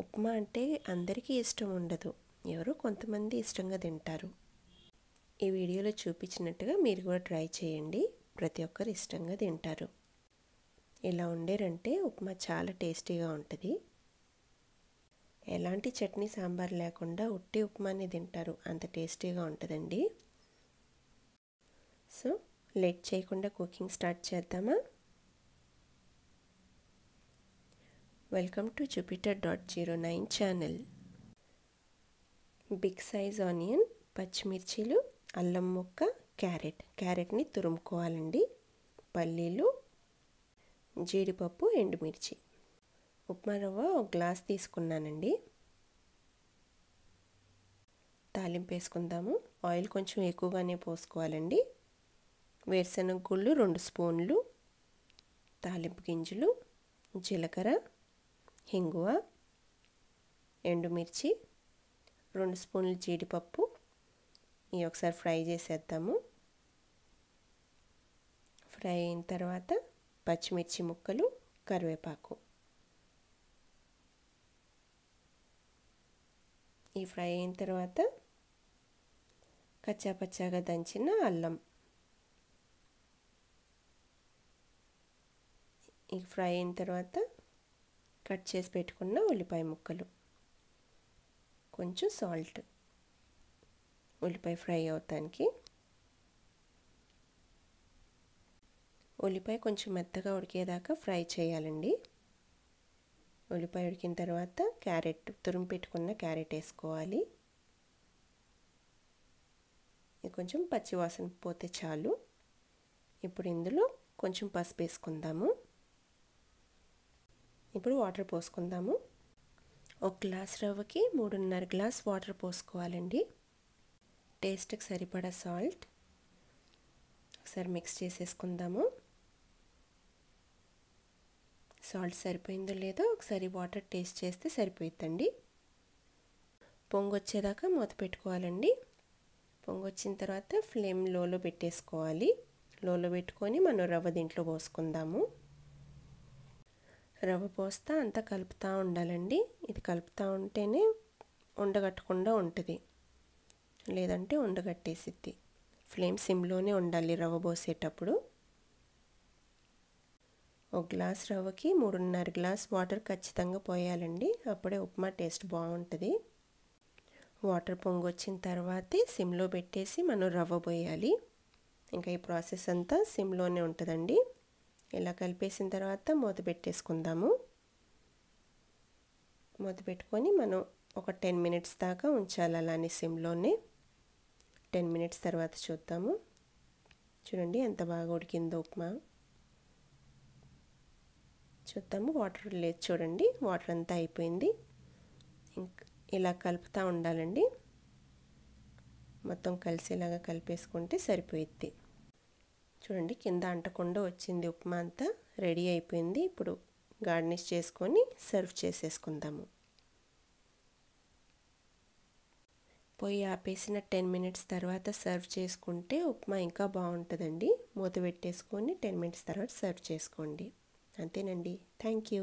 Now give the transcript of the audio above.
ఉప్మా అంటే అందరికీ ఇష్టం ఉండదు, ఎవరో కొంతమంది ఇష్టంగా తింటారు. ఈ వీడియోలో చూపించినట్టుగా మీరు కూడా ట్రై చేయండి, ప్రతి ఒక్కరు ఇష్టంగా తింటారు. ఇలా వండారంటే ఉప్మా చాలా టేస్టీగా ఉంటుంది. ఎలాంటి చట్నీ సాంబార్ లేకుండా ఉట్టి ఉప్మానే తింటారు, అంత టేస్టీగా ఉంటుందండి. సో లేట్ చేయకుండా కుకింగ్ స్టార్ట్ చేద్దామా? Welcome to jupiter.09 channel. Big size onion, పచ్చిమిర్చీలు, అల్లం ముక్క, క్యారెట్ని తురుముకోవాలండి. పల్లీలు, జీడిపప్పు, ఎండుమిర్చి. ఉప్మా రవ్వ ఒక గ్లాస్ తీసుకున్నానండి. తాలింపు వేసుకుందాము. ఆయిల్ కొంచెం ఎక్కువగానే పోసుకోవాలండి. వేరుశనగ గుళ్ళు 2 స్పూన్లు, తాలింపు గింజలు, జీలకర్ర, హింగువ, ఎండుమిర్చి, 2 స్పూన్లు జీడిపప్పు. ఇవి ఒకసారి ఫ్రై చేసేద్దాము. ఫ్రై అయిన తర్వాత పచ్చిమిర్చి ముక్కలు, కరివేపాకు. ఈ ఫ్రై అయిన తర్వాత కచ్చాపచ్చాగా దంచిన అల్లం. ఈ ఫ్రై అయిన తర్వాత కట్ చేసి పెట్టుకున్న ఉల్లిపాయ ముక్కలు, కొంచెం సాల్ట్ ఉల్లిపాయ ఫ్రై అవటానికి. ఉల్లిపాయ కొంచెం మెత్తగా ఉడికేదాకా ఫ్రై చేయాలండి. ఉల్లిపాయ ఉడికిన తర్వాత తురుము పెట్టుకున్న క్యారెట్ వేసుకోవాలి. ఇది కొంచెం పచ్చివాసన పోతే చాలు. ఇప్పుడు ఇందులో కొంచెం పసుపు వేసుకుందాము. ఇప్పుడు వాటర్ పోసుకుందాము. 1 గ్లాస్ రవ్వకి 3.5 గ్లాస్ వాటర్ పోసుకోవాలండి. టేస్ట్కి సరిపడా సాల్ట్. ఒకసారి మిక్స్ చేసేసుకుందాము. సాల్ట్ సరిపోయిందో లేదో ఒకసారి వాటర్ టేస్ట్ చేస్తే సరిపోతుందండి. పొంగొచ్చేదాకా మూత పెట్టుకోవాలండి. పొంగొచ్చిన తర్వాత ఫ్లేమ్ లోలో పెట్టేసుకోవాలి. లోలో పెట్టుకొని మనం రవ్వ దీంట్లో పోసుకుందాము. రవ్వ పోస్తా అంతా కలుపుతూ ఉండాలండి. ఇది కలుపుతూ ఉంటేనే ఉండగట్టకుండా ఉంటుంది, లేదంటే ఉండగట్టేసిద్ది. ఫ్లేమ్ సిమ్లోనే ఉండాలి రవ్వ పోసేటప్పుడు. 1 గ్లాస్ రవ్వకి 3.5 గ్లాస్ వాటర్ ఖచ్చితంగా పోయాలండి, అప్పుడే ఉప్మా టేస్ట్ బాగుంటుంది. వాటర్ పొంగొచ్చిన తర్వాతే సిమ్లో పెట్టేసి మనం రవ్వ పోయాలి. ఇంకా ఈ ప్రాసెస్ అంతా సిమ్లోనే ఉంటుందండి. ఇలా కలిపేసిన తర్వాత మూత పెట్టేసుకుందాము. మూత పెట్టుకొని మనం ఒక 10 మినిట్స్ దాకా ఉంచాలి అలానే సిమ్లోనే. 10 మినిట్స్ తర్వాత చూద్దాము. చూడండి ఎంత బాగా ఉడికిందో ఉప్మా. చూద్దాము. వాటర్ లేదు చూడండి, వాటర్ అంతా అయిపోయింది. ఇలా కలుపుతూ ఉండాలండి. మొత్తం కలిసేలాగా కలిపేసుకుంటే సరిపోయిద్ది. చూడండి కింద అంటకుండా వచ్చింది. ఉప్మా అంతా రెడీ అయిపోయింది. ఇప్పుడు గార్నిష్ చేసుకొని సర్వ్ చేసేసుకుందాము. పొయ్యి ఆపేసిన 10 మినిట్స్ తర్వాత సర్వ్ చేసుకుంటే ఉప్మా ఇంకా బాగుంటుందండి. మూత పెట్టేసుకొని 10 మినిట్స్ తర్వాత సర్వ్ చేసుకోండి. అంతేనండి. Thank you.